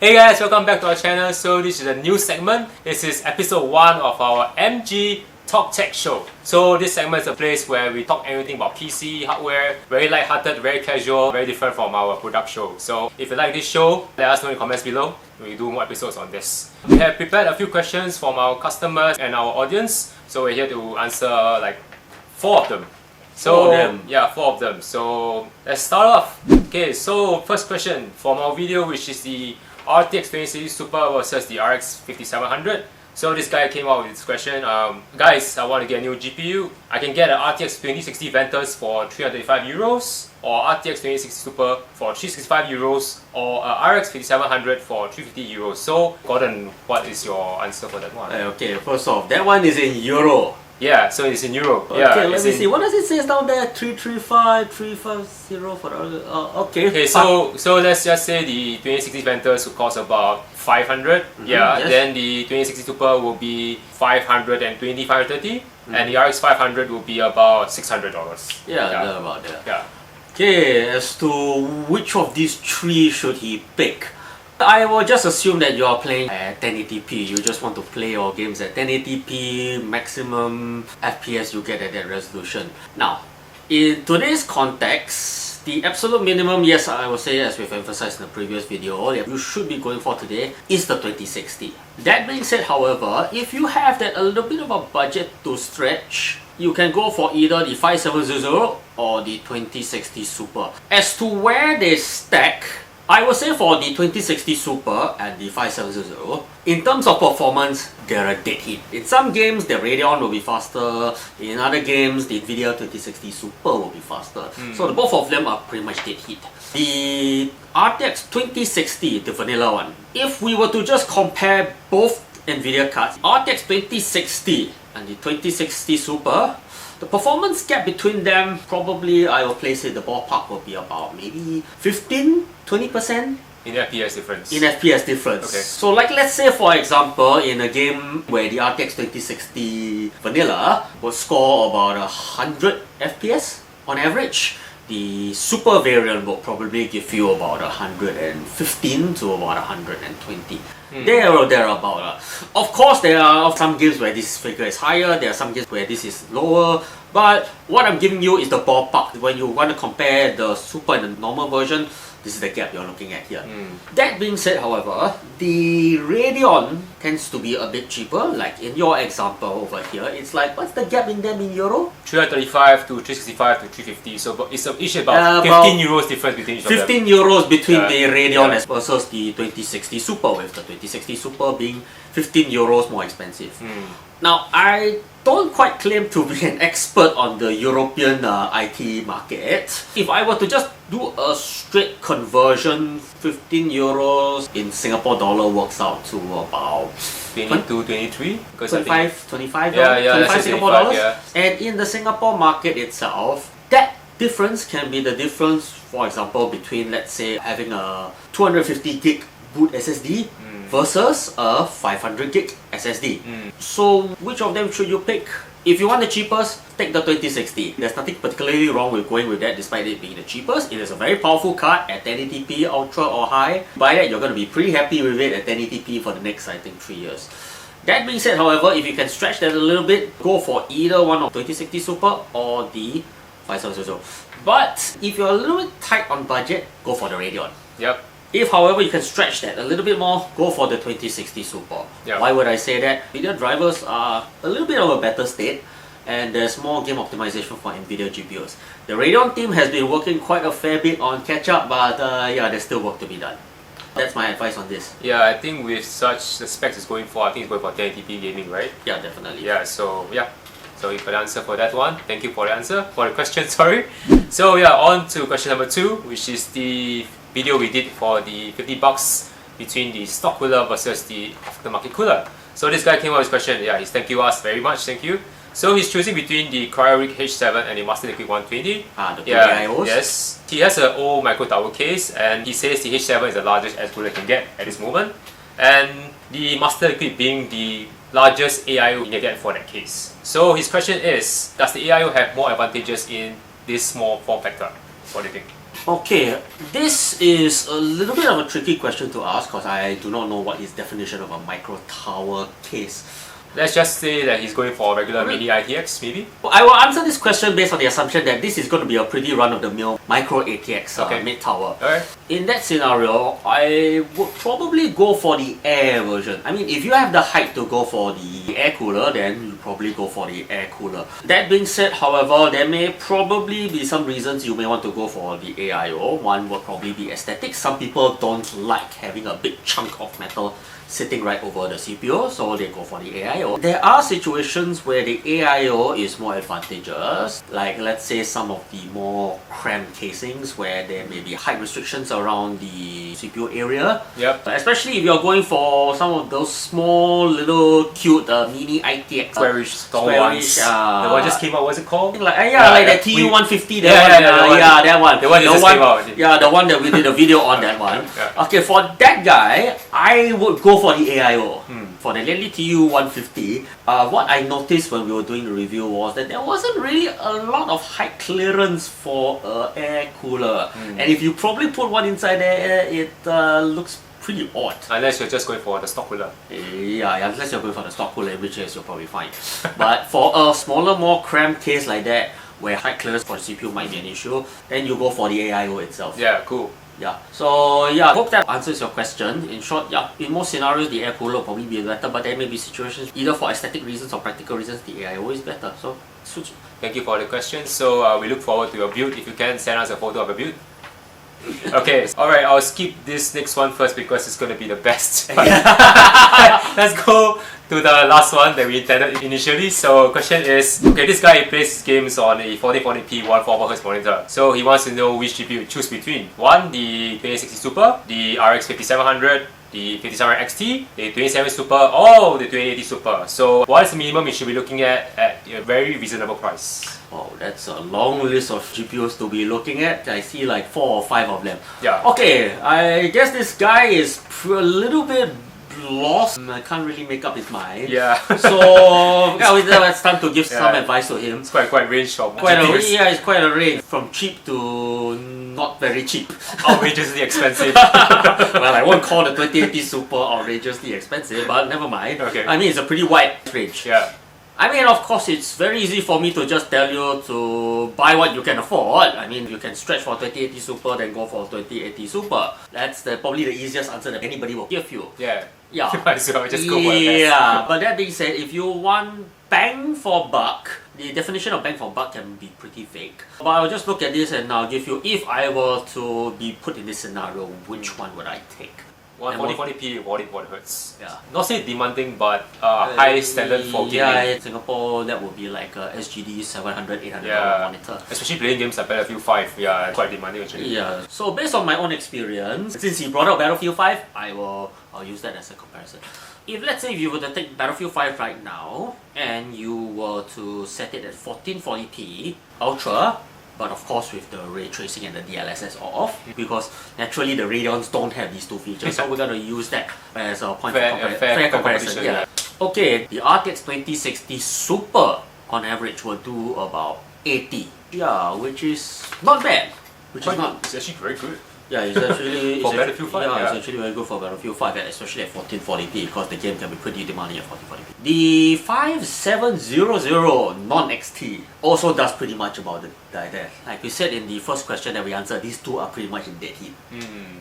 Hey guys, welcome back to our channel. So this is a new segment. This is episode 1 of our MG Talk Tech Show. So this segment is a place where we talk everything about PC, hardware, very light-hearted, very casual, very different from our product show. So if you like this show, let us know in the comments below. We do more episodes on this. We have prepared a few questions from our customers and our audience. So we're here to answer like 4 of them. Yeah, 4 of them. So let's start off. Okay, so first question from our video, which is the RTX 2060 Super versus the RX 5700. So this guy came out with this question. Guys, I want to get a new GPU. I can get an RTX 2060 Ventus for €335 or RTX 2060 Super for €365 or a RX 5700 for €350. So Gordon, what is your answer for that one? Okay, first off, that one is in euro. Yeah, so it's in euro. Okay, yeah, let me see. What does it say down there? 335, 350 for the okay. Okay, so let's just say the 2060 Ventus will cost about 500. Yeah, yes. Then the 2060 Super will be 520, 530, and the RX 500 will be about $600. Yeah, about that. Yeah. Okay, as to which of these 3 should he pick? I will just assume that you are playing at 1080p. You just want to play your games at 1080p, maximum FPS you get at that resolution. Now, in today's context, the absolute minimum, yes, I will say, as we've emphasized in the previous video, you should be going for today is the 2060. That being said, however, if you have that a little bit of a budget to stretch, you can go for either the 5700 or the 2060 Super. As to where they stack, I would say for the 2060 Super and the 5700, in terms of performance, they're a dead heat. In some games, the Radeon will be faster. In other games, the Nvidia 2060 Super will be faster. So the both of them are pretty much dead heat. The RTX 2060, the vanilla one, if we were to just compare both Nvidia cards, RTX 2060 and the 2060 Super, the performance gap between them, probably I will place it, the ballpark will be about maybe 15-20% in FPS difference. In FPS difference. Okay. So like let's say for example, in a game where the RTX 2060 vanilla will score about 100 FPS on average, the Super variant will probably give you about 115 to about 120. There or thereabout. Of course, there are some games where this figure is higher, there are some games where this is lower, but what I'm giving you is the ballpark. When you want to compare the Super and the normal version, this is the gap you're looking at here. That being said, however, the Radeon tends to be a bit cheaper. Like in your example over here, it's like, what's the gap in them in euro? 335 to 365 to 350. So it's each about 15 euros difference between each of them. 15 euros between the Radeon versus the 2060 Super, with the 2060 Super being 15 euros more expensive. Now, I don't quite claim to be an expert on the European IT market. If I were to just do a straight conversion, 15 euros in Singapore dollar works out to about 22, 23? 25 Singapore 25, dollars. yeah. And in the Singapore market itself, that difference can be the difference, for example, between, let's say, having a 250 gig boot SSD versus a 500 gig SSD. So which of them should you pick? If you want the cheapest, take the 2060. There's nothing particularly wrong with going with that despite it being the cheapest. It is a very powerful card at 1080p, ultra or high. By that, you're going to be pretty happy with it at 1080p for the next, I think, 3 years. That being said, however, if you can stretch that a little bit, go for either one of 2060 Super or the 5700. But if you're a little bit tight on budget, go for the Radeon. Yep. If, however, you can stretch that a little bit more, go for the 2060 Super. Yep. Why would I say that? Nvidia drivers are a little bit of a better state, and there's more game optimization for Nvidia GPUs. The Radeon team has been working quite a fair bit on catch-up, but yeah, there's still work to be done. That's my advice on this. Yeah, I think with such the specs it's going for, I think it's going for 1080p gaming, right? Yeah, definitely. Yeah, so yeah. So you got the answer for that one. Thank you for the answer, for the question, sorry. So yeah, on to question number 2, which is the video we did for the 50 bucks between the stock cooler versus the aftermarket cooler. So this guy came up with this question. Yeah, he's thank you us very much, thank you. So he's choosing between the CryoRig H7 and the Master Liquid 120. The AIOs? Yes. He has an old micro tower case, and he says the H7 is the largest air cooler can get at this moment, and the Master Liquid being the largest AIO you can get for that case. So his question is, does the AIO have more advantages in this small form factor? What do you think? Okay, this is a little bit of a tricky question to ask because I do not know what his definition of a micro tower case. Let's just say that he's going for a regular mini ITX, maybe? I will answer this question based on the assumption that this is going to be a pretty run-of-the-mill micro ATX mid-tower. Alright. In that scenario, I would probably go for the air version. I mean, if you have the height to go for the air cooler, then you probably go for the air cooler. That being said, however, there may probably be some reasons you may want to go for the AIO. One would probably be aesthetics. Some people don't like having a big chunk of metal sitting right over the CPU, so they go for the AIO. There are situations where the AIO is more advantageous, like let's say some of the more cramped casings where there may be height restrictions around the CPU area. Yep. Especially if you're going for some of those small little cute mini ITX Squarish ones. The one just came out, what's it called? Like the TU150, that one. The one that just came out. Yeah, the one that we did a video on that one. Yeah. Okay, for that guy, I would go for the AIO. For the Lely TU150, what I noticed when we were doing the review was that there wasn't really a lot of height clearance for an air cooler. And if you probably put one inside there, it looks pretty odd. Unless you're just going for the stock cooler. Yeah, unless you're going for the stock cooler, in which case you're probably fine. But for a smaller, more cramped case like that, where height clearance for the CPU might be an issue, then you go for the AIO itself. Yeah, cool. Yeah, so yeah, I hope that answers your question. In short, yeah, in most scenarios the air cooler will probably be better, but there may be situations either for aesthetic reasons or practical reasons the AIO is better. So, suits you. Thank you for the question. So we look forward to your build. If you can, send us a photo of a build. Okay, alright, I'll skip this next one first because it's going to be the best. Let's go to the last one that we intended initially. So question is, okay, this guy plays games on a 1440p 144Hz monitor. So he wants to know which GPU to choose between. One, the 2060 Super, the RX 5700, the 5700 XT, the 27 Super, or the 2080 Super. So what is the minimum you should be looking at a very reasonable price? Oh, that's a long list of GPUs to be looking at. I see like 4 or 5 of them. Yeah. Okay, I guess this guy is a little bit lost. I can't really make up his mind. Yeah. So yeah, it's time to give some advice to him. It's quite range of it's quite a range from cheap to not very cheap. Outrageously expensive. Well, I won't call the 2080 Super outrageously expensive, but never mind. Okay. I mean, it's a pretty wide range. Yeah. I mean, of course, it's very easy for me to just tell you to buy what you can afford. I mean, you can stretch for 2080 Super, then go for 2080 Super. That's probably the easiest answer that anybody will give you. Yeah. Yeah. Might as well just go for the best. Yeah, but that being said, if you want bang for buck, the definition of bang for buck can be pretty vague. But I'll just look at this and I'll give you, if I were to be put in this scenario, which one would I take? 140p 44 Hz. Yeah. Not say demanding, but high standard for gaming. Yeah, in Singapore, that would be like a SGD 700, 800 monitor. Especially playing games like Battlefield 5, yeah, quite demanding actually. Yeah. So based on my own experience, since he brought up Battlefield 5, I'll use that as a comparison. Let's say if you were to take Battlefield 5 right now, and you were to set it at 1440p Ultra, but of course with the ray tracing and the DLSS off, because naturally the Radeons don't have these two features, so we're going to use that as a point of fair comparison. Yeah. Okay, the RTX 2060 Super on average will do about 80. Yeah, which is not bad. It's actually very good. Yeah, it's actually for Battlefield 5. Yeah, it's actually very good for Battlefield 5, and especially at 1440p because the game can be pretty demanding at 1440p. The 5700 non-XT also does pretty much about that. Like we said in the first question that we answered, these two are pretty much in dead heat.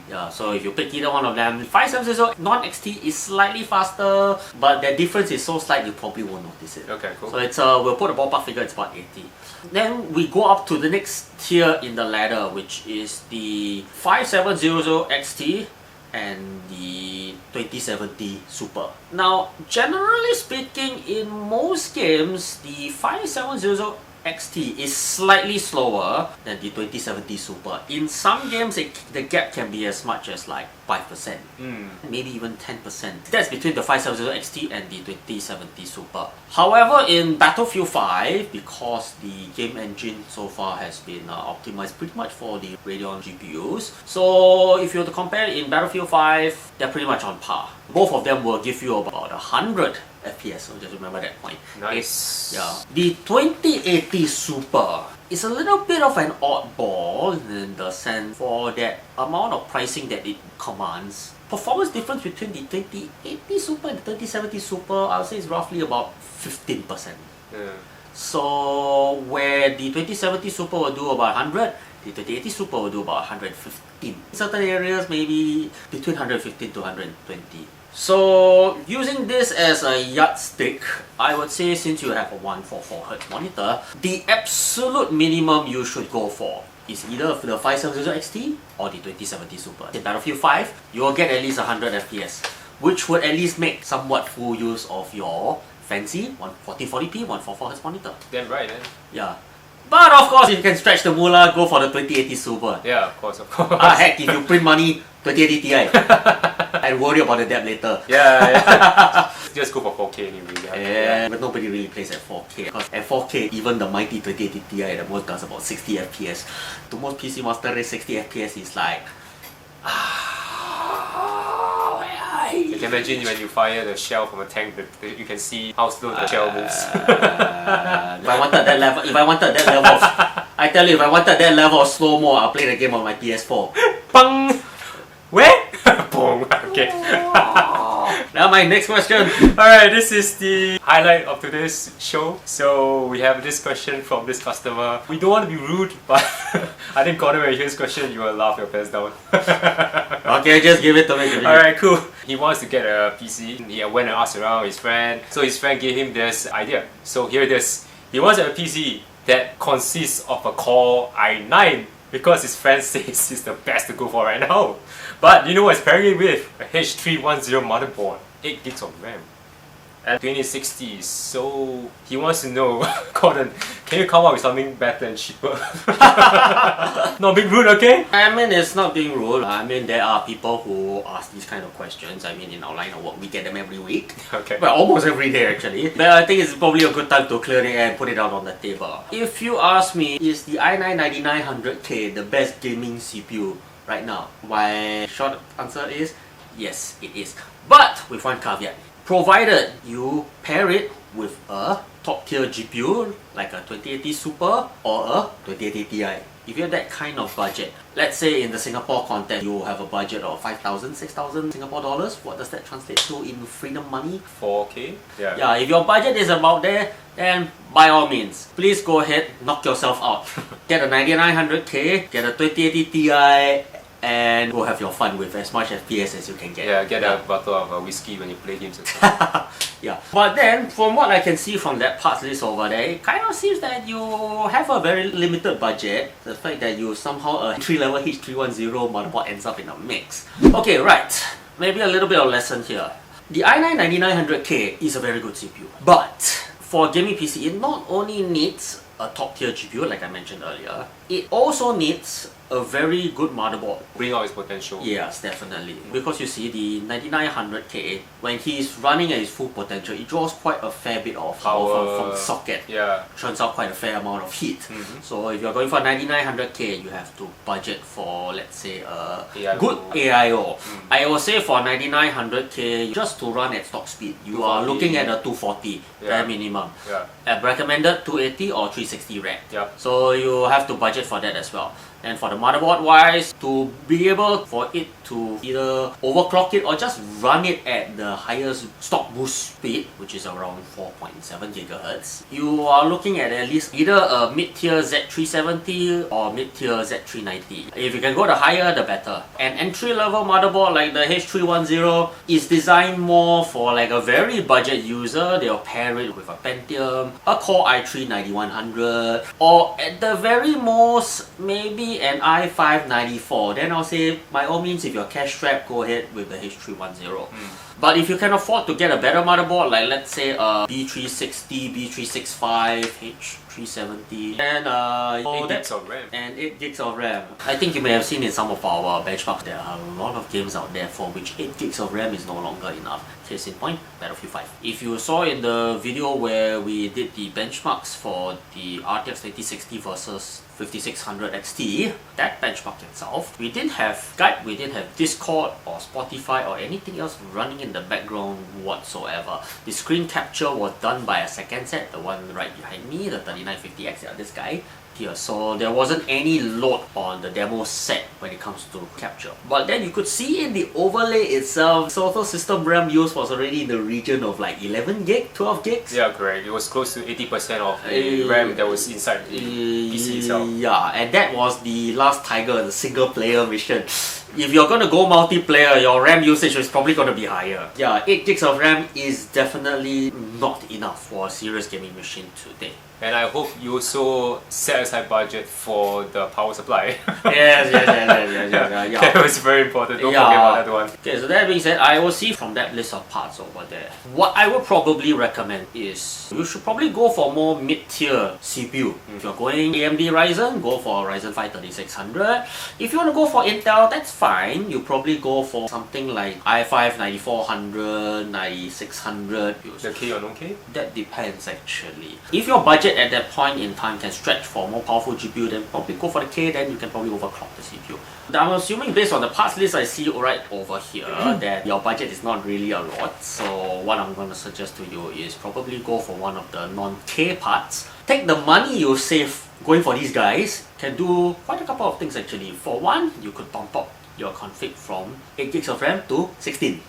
Yeah, so if you pick either one of them, 5700 non-XT is slightly faster, but the difference is so slight you probably won't notice it. Okay, cool. So it's we'll put a ballpark figure, it's about 80. Then we go up to the next tier in the ladder, which is the 5700 XT and the 2070 Super. Now, generally speaking, in most games, the 5700 XT is slightly slower than the 2070 Super. In some games, the gap can be as much as like 5%, maybe even 10%. That's between the 5700 XT and the 2070 Super. However, in Battlefield 5, because the game engine so far has been optimized pretty much for the Radeon GPUs, so if you were to compare it in Battlefield 5, they're pretty much on par. Both of them will give you about 100 FPS, so just remember that point. Nice. Yeah. The 2080 Super it's a little bit of an oddball in the sense for that amount of pricing that it commands. Performance difference between the 2080 Super and the 3070 Super, I would say is roughly about 15%. Yeah. So where the 2070 Super will do about 100, the 2080 Super will do about 115. In certain areas, maybe between 115 to 120. So using this as a yardstick, I would say since you have a 144Hz monitor, the absolute minimum you should go for is either the 570 XT or the 2070 Super. In Battlefield 5, you will get at least 100 FPS, which would at least make somewhat full use of your fancy 1440p 144Hz monitor. Damn right, man. Yeah. But of course, if you can stretch the moolah, go for the 2080 Super. Yeah, of course. Heck, if you print money, 2080 Ti. I'd worry about the debt later. Yeah. Just go for 4K anyway. Yeah, but nobody really plays at 4K. Because at 4K, even the mighty 2080 Ti at the most does about 60 FPS. To most PC master race, 60 FPS is like... You can imagine when you fire the shell from a tank, you can see how slow the shell moves. If I wanted that level, I tell you, if I wanted that level of slow-mo, I'll play the game on my PS4. Bang! Where? Boom. Okay. Now my next question. Alright, this is the highlight of today's show. So we have this question from this customer. We don't want to be rude, but I think Gordon, when you hear this question, you will laugh your pants down. Okay, just give it to me. Alright, cool. He wants to get a PC. He went and asked around his friend. So his friend gave him this idea. So here it is. He wants a PC that consists of a Core i9 because his friend says it's the best to go for right now. But you know what it's pairing it with? A H310 motherboard, 8 gigs of RAM, and 2060. So he wants to know, Gordon, can you come up with something better and cheaper? Not being rude, okay? I mean, it's not being rude. I mean, there are people who ask these kind of questions. I mean, in our line of work, we get them every week. Okay. Well, almost every day actually. But I think it's probably a good time to clear it and put it out on the table. If you ask me, is the i9-9900K the best gaming CPU right now? My short answer is yes, it is. But with one caveat. Provided you pair it with a top tier GPU like a 2080 Super or a 2080 Ti. If you have that kind of budget, let's say in the Singapore context, you have a budget of 5,000, 6,000 Singapore dollars. What does that translate to in freedom money? 4K? Yeah. Yeah, if your budget is about there, then by all means, please go ahead, knock yourself out. Get a 9900K, get a 2080 Ti, and go have your fun with as much FPS as you can get. Yeah, get a bottle of whiskey when you play games and stuff. Yeah, but then from what I can see from that parts list over there, it kind of seems that you have a very limited budget. The fact that you somehow a entry-level H310 motherboard ends up in a mix. Okay, right. Maybe a little bit of lesson here. The i9-9900K is a very good CPU, but for a gaming PC, it not only needs a top-tier GPU like I mentioned earlier, it also needs a very good motherboard. Bring out its potential. Yes, definitely. Because you see, the 9900K, when he's running at his full potential, it draws quite a fair bit of power from the socket. Yeah. Churns out quite a fair amount of heat. So if you're going for 9900K, you have to budget for, let's say, a good AIO. I will say for 9900K, just to run at stock speed, you are looking at a 240 bare minimum. Yeah. At recommended 280 or 360 rack. Yeah. So you have to budget for that as well. And for the motherboard wise, to be able for it to either overclock it or just run it at the highest stock boost speed, which is around 4.7 GHz, you are looking at least either a mid-tier Z370 or mid-tier Z390. If you can go the higher, the better. An entry-level motherboard like the H310 is designed more for like a very budget user. They'll pair it with a Pentium, a Core i3-9100, or at the very most, maybe an i5-94. Then I'll say, by all means, if you're cash strapped, go ahead with the H310. But if you can afford to get a better motherboard, like let's say a B360, B365, H370, and 8 gigs of RAM. And 8 gigs of RAM. I think you may have seen in some of our benchmarks, there are a lot of games out there for which 8 gigs of RAM is no longer enough. Case in point, Battlefield 5. If you saw in the video where we did the benchmarks for the RTX 2060 versus 5600 XT, that benchmark itself, we didn't have Skype, we didn't have Discord or Spotify or anything else running in the background whatsoever. The screen capture was done by a second set, the one right behind me, the 3950X, this guy. here, so there wasn't any load on the demo set when it comes to capture. But then you could see in the overlay itself, total system RAM use was already in the region of like 11 gig, 12 gigs. Yeah, correct. It was close to 80% of the RAM that was inside the PC itself. Yeah, and that was the last Tiger, the single player mission. If you're gonna go multiplayer, your RAM usage is probably gonna be higher. Yeah, 8 gigs of RAM is definitely not enough for a serious gaming machine today. And I hope you also set aside budget for the power supply. Yes. That was very important. Don't forget about that one. Okay, so that being said, I will see from that list of parts over there. What I would probably recommend is you should probably go for more mid-tier CPU. If you're going AMD Ryzen, go for Ryzen 5 3600. If you want to go for Intel, that's fine. You probably go for something like i5 9400, 9600. The K or no K? That depends actually. If your budget at that point in time can stretch for a more powerful GPU, then probably go for the K, then you can probably overclock the CPU. I'm assuming based on the parts list I see right over here that your budget is not really a lot. So what I'm going to suggest to you is probably go for one of the non-K parts. Take the money you save going for these guys, can do quite a couple of things actually. For one, you could bump up your config from 8 gigs of RAM to 16.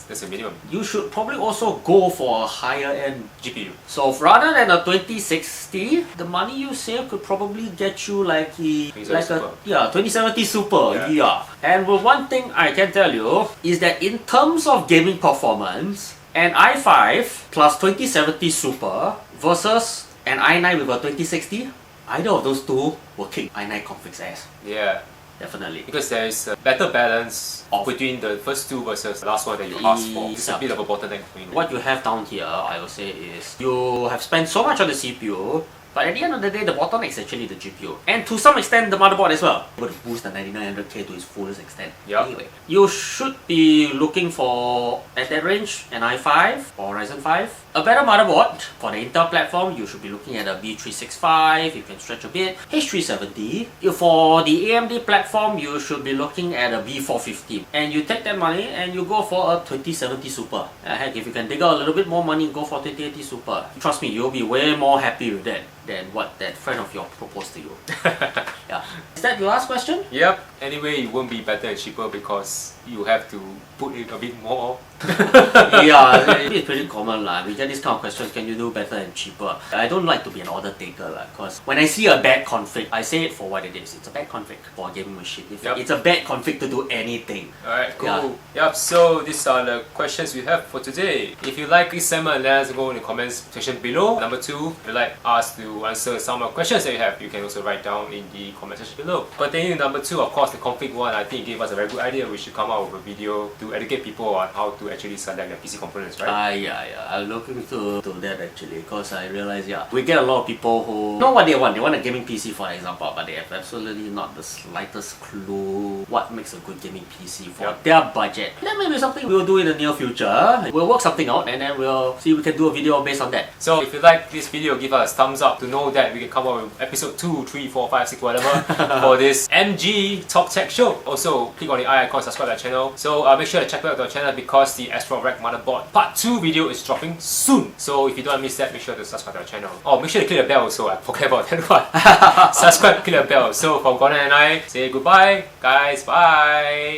That's a minimum. You should probably also go for a higher end GPU. So rather than a 2060, the money you save could probably get you like a 2070 Super. Yeah. And one thing I can tell you is that in terms of gaming performance, an i5 plus 2070 Super versus an i9 with a 2060, either of those two will kick i9 config's ass. Yeah. Definitely. Because there is a better balance between the first two versus the last one that you asked for. It's a bit of a bottleneck. What you have down here, I will say, is you have spent so much on the CPU, but at the end of the day, the bottleneck is actually the GPU. And to some extent, the motherboard as well. Able to boost the 9900K to its fullest extent. Anyway, you should be looking for, at that range, an i5 or Ryzen 5. A better motherboard. For the Intel platform, you should be looking at a B365, you can stretch a bit. H370. For the AMD platform, you should be looking at a B450. And you take that money and you go for a 2070 Super. Heck, if you can dig out a little bit more money, go for 2080 Super. Trust me, you'll be way more happy with that than what that friend of yours proposed to you. Yeah. Is that your last question? Yep. Anyway, it won't be better and cheaper because you have to put in a bit more. Yeah, it's pretty common lah. We get these kind of questions, can you do better and cheaper? I don't like to be an order taker lah, because when I see a bad config, I say it for what it is. It's a bad config for a gaming machine. It's a bad config to do anything. Alright, cool. Yep, so these are the questions we have for today. If you like this segment, let us know in the comments section below. Number two, if you'd like us to answer some of the questions that you have, you can also write down in the comment section below. Pertaining to number two, of course, the config one, I think it gave us a very good idea. We should come out with a video to educate people on how to actually select their PC components, right? Yeah. I'm looking to that actually, because I realize, we get a lot of people who know what they want. They want a gaming PC, for example, but they have absolutely not the slightest clue what makes a good gaming PC for their budget. That may be something we'll do in the near future. We'll work something out and then we'll see if we can do a video based on that. So if you like this video, give us a thumbs up to know that we can come up with episode 2, 3, 4, 5, 6, whatever for this MG Top Tech Show. Also, click on the eye icon, subscribe to our channel. So make sure to check out our channel because the Astro Rack motherboard part 2 video is dropping soon. So if you don't want to miss that, make sure to subscribe to our channel. Oh, make sure to click the bell also. I forget about that one. Subscribe, click the bell. So from Gordon and I, say goodbye, guys. Bye.